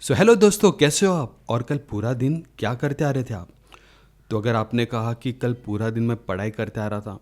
So hello दोस्तों, कैसे हो आप? और कल पूरा दिन क्या करते आ रहे थे आप? तो अगर आपने कहा कि कल पूरा दिन मैं पढ़ाई करते आ रहा था,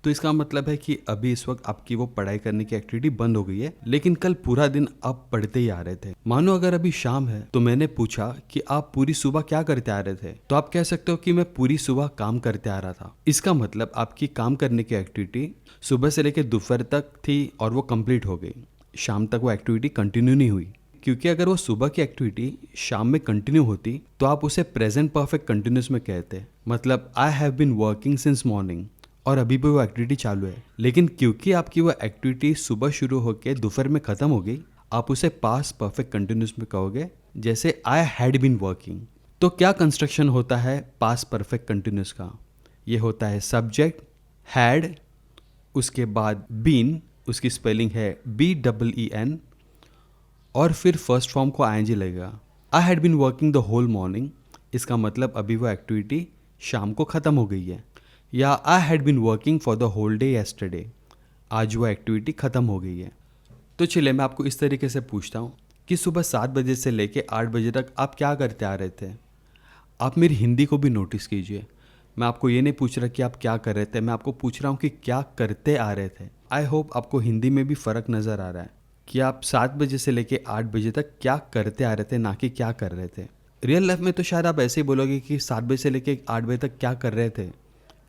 तो इसका मतलब है कि अभी इस वक्त आपकी वो पढ़ाई करने की एक्टिविटी बंद हो गई है, लेकिन कल पूरा दिन आप पढ़ते ही आ रहे थे। मानो अगर अभी शाम है तो मैंने पूछा कि आप पूरी सुबह क्या करते आ रहे थे, तो आप कह सकते हो कि मैं पूरी सुबह काम करते आ रहा था। इसका मतलब आपकी काम करने की एक्टिविटी सुबह से लेकर दोपहर तक थी और वो कंप्लीट हो गई। शाम तक वो एक्टिविटी कंटिन्यू नहीं हुई, क्योंकि अगर वो सुबह की एक्टिविटी शाम में कंटिन्यू होती तो आप उसे प्रेजेंट परफेक्ट कंटिन्यूस में कहते। मतलब I have been working since morning, और अभी भी वो एक्टिविटी चालू है, लेकिन क्योंकि आपकी वो एक्टिविटी सुबह शुरू होकर दोपहर में ख़त्म हो गई, आप उसे पास परफेक्ट कंटिन्यूस में कहोगे, जैसे आई हैड बीन वर्किंग। तो क्या कंस्ट्रक्शन होता है पास परफेक्ट कंटिन्यूस का? ये होता है सब्जेक्ट हैड, उसके बाद बीन, उसकी स्पेलिंग है BEEN, और फिर फर्स्ट फॉर्म को आईएनजी लगेगा। I had been working the whole morning, इसका मतलब अभी वो एक्टिविटी शाम को ख़त्म हो गई है। या I had been working for the whole day yesterday, आज वो एक्टिविटी ख़त्म हो गई है। तो चलिए मैं आपको इस तरीके से पूछता हूँ कि सुबह 7 बजे से लेकर 8 बजे तक आप क्या करते आ रहे थे? आप मेरी हिंदी को भी नोटिस कीजिए। मैं आपको ये नहीं पूछ रहा कि आप क्या कर रहे थे, मैं आपको पूछ रहा हूँ कि क्या करते आ रहे थे। आई होप आपको हिंदी में भी फ़र्क नज़र आ रहा है कि आप 7 बजे से लेके 8 बजे तक क्या करते आ रहे थे, ना कि क्या कर रहे थे। रियल लाइफ में तो शायद आप ऐसे ही बोलोगे कि 7 बजे से लेके 8 बजे तक क्या कर रहे थे,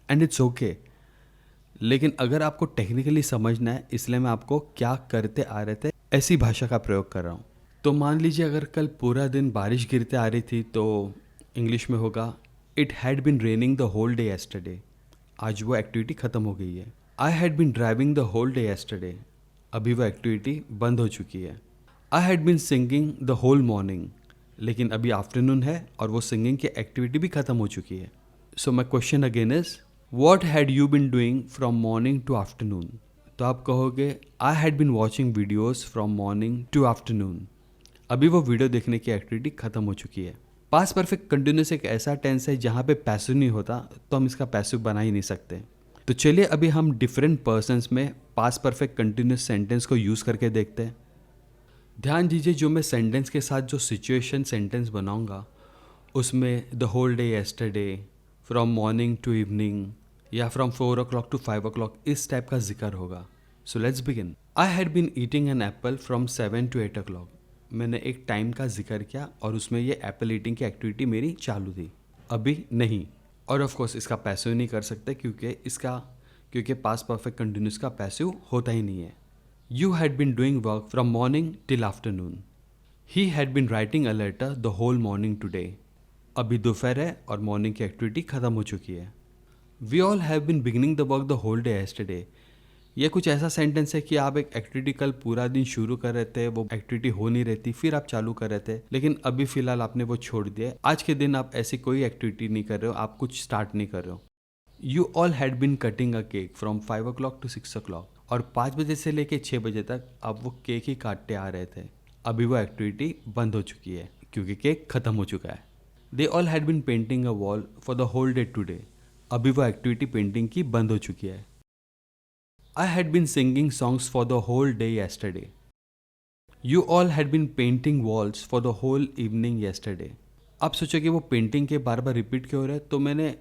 एंड इट्स ओके। लेकिन अगर आपको टेक्निकली समझना है, इसलिए मैं आपको क्या करते आ रहे थे ऐसी भाषा का प्रयोग कर रहा हूँ। तो मान लीजिए अगर कल पूरा दिन बारिश गिरते आ रही थी तो इंग्लिश में होगा it had been raining the whole day yesterday, आज वो एक्टिविटी ख़त्म हो गई है। I had been driving the whole day yesterday, अभी वो एक्टिविटी बंद हो चुकी है। I had been singing the whole morning, लेकिन अभी आफ्टरनून है और वो सिंगिंग की एक्टिविटी भी ख़त्म हो चुकी है। So my question again is what had you been doing from morning to afternoon? तो आप कहोगे I had been watching videos from morning to afternoon, अभी वो वीडियो देखने की एक्टिविटी ख़त्म हो चुकी है। पास परफेक्ट कंटिन्यूस एक ऐसा टेंस है जहाँ पे पैसिव नहीं होता, तो हम इसका पैसिव बना ही नहीं सकते। तो चलिए अभी हम डिफरेंट पर्सन्स में पास परफेक्ट कंटिन्यूस सेंटेंस को यूज़ करके देखते हैं। ध्यान दीजिए, जो मैं सेंटेंस के साथ जो सिचुएशन सेंटेंस बनाऊंगा उसमें the whole day yesterday, from morning to evening, या फ्रॉम 4 o'clock टू 5 o'clock, इस टाइप का जिक्र होगा। So let's begin. I had been eating an apple from 7 to 8 o'clock, मैंने एक टाइम का जिक्र किया और उसमें ये एप्पल ईटिंग की एक्टिविटी मेरी चालू थी, अभी नहीं। और ऑफ कोर्स इसका पैसिव नहीं कर सकते क्योंकि पास परफेक्ट कंटिन्यूस का पैसिव होता ही नहीं है। You had been doing work from morning till afternoon, he had been writing a letter the whole morning today, अभी दोपहर है और मॉर्निंग की एक्टिविटी ख़त्म हो चुकी है। We all have been beginning the work the whole day yesterday, ये कुछ ऐसा सेंटेंस है कि आप एक एक्टिविटी कल पूरा दिन शुरू कर रहे थे, वो एक्टिविटी हो नहीं रहती, फिर आप चालू कर रहे थे, लेकिन अभी फिलहाल आपने वो छोड़ दिया। आज के दिन आप ऐसी कोई एक्टिविटी नहीं कर रहे हो, आप कुछ स्टार्ट नहीं कर रहे हो। You all had been cutting a cake from 5 o'clock to 6 o'clock, और 5 बजे से लेके 6 बजे तक आप वो केक ही काटते आ रहे थे, अभी वो एक्टिविटी बंद हो चुकी है क्योंकि केक ख़त्म हो चुका है। They all had been painting a wall for the whole day today, अभी वो एक्टिविटी पेंटिंग की बंद हो चुकी है। I had been singing songs for the whole day yesterday. You all had been painting walls for the whole evening yesterday. आप सोचो कि वो पेंटिंग के बार बार रिपीट क्यों हो रहा है, तो मैंने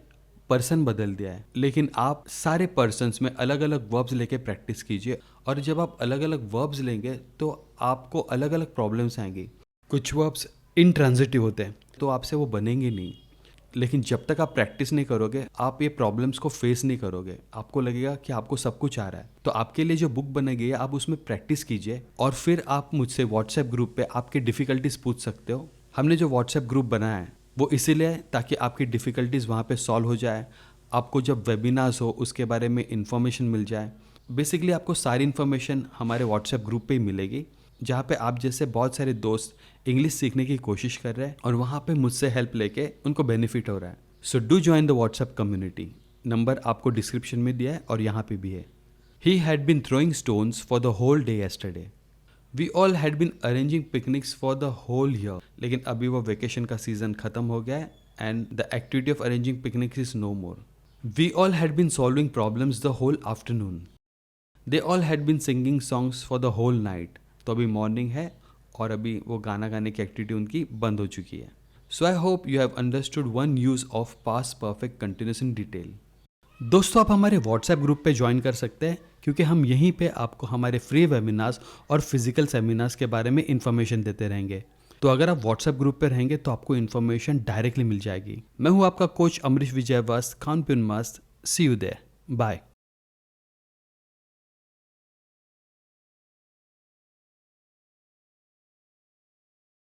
पर्सन बदल दिया है, लेकिन आप सारे पर्सन्स में अलग अलग वर्ब्स लेके प्रैक्टिस कीजिए, और जब आप अलग अलग वर्ब्स लेंगे तो आपको अलग अलग प्रॉब्लम्स आएंगी। कुछ वर्ब्स इनट्रांजिटिव होते हैं तो आपसे वो बनेंगे नहीं, लेकिन जब तक आप प्रैक्टिस नहीं करोगे आप ये प्रॉब्लम्स को फेस नहीं करोगे, आपको लगेगा कि आपको सब कुछ आ रहा है। तो आपके लिए जो बुक बनाई है आप उसमें प्रैक्टिस कीजिए, और फिर आप मुझसे व्हाट्सएप ग्रुप पे आपके डिफ़िकल्टीज़ पूछ सकते हो। हमने जो व्हाट्सएप ग्रुप बनाया है वो इसीलिए है ताकि आपकी डिफ़िकल्टीज़ वहाँ पे सॉल्व हो जाए, आपको जब वेबिनार्स हो उसके बारे में इन्फॉर्मेशन मिल जाए। बेसिकली आपको सारी इन्फॉर्मेशन हमारे व्हाट्सएप ग्रुप पे ही मिलेगी, जहाँ पे आप जैसे बहुत सारे दोस्त इंग्लिश सीखने की कोशिश कर रहे हैं और वहाँ पे मुझसे हेल्प लेके उनको बेनिफिट हो रहा है। So do join the WhatsApp community, number आपको डिस्क्रिप्शन में दिया है और यहाँ पे भी है। He had been throwing stones for the whole day yesterday. We all had been arranging picnics for the whole year, लेकिन अभी वो वेकेशन का सीजन खत्म हो गया है and the activity of arranging picnics is no more. We all had been solving problems the whole afternoon. They all had been singing songs for the whole night, तो अभी मॉर्निंग है और अभी वो गाना गाने की एक्टिविटी उनकी बंद हो चुकी है। So I hope you have understood one use of past perfect continuous in detail. दोस्तों, आप हमारे व्हाट्सएप ग्रुप पे ज्वाइन कर सकते हैं, क्योंकि हम यहीं पे आपको हमारे फ्री वेबिनार्स और फिजिकल सेमिनार्स के बारे में इन्फॉर्मेशन देते रहेंगे। तो अगर आप व्हाट्सएप ग्रुप पे रहेंगे तो आपको इन्फॉर्मेशन डायरेक्टली मिल जाएगी। मैं हूँ आपका कोच अमरीश विजयवास, खान पिन मस्त। सी यू देयर, बाय।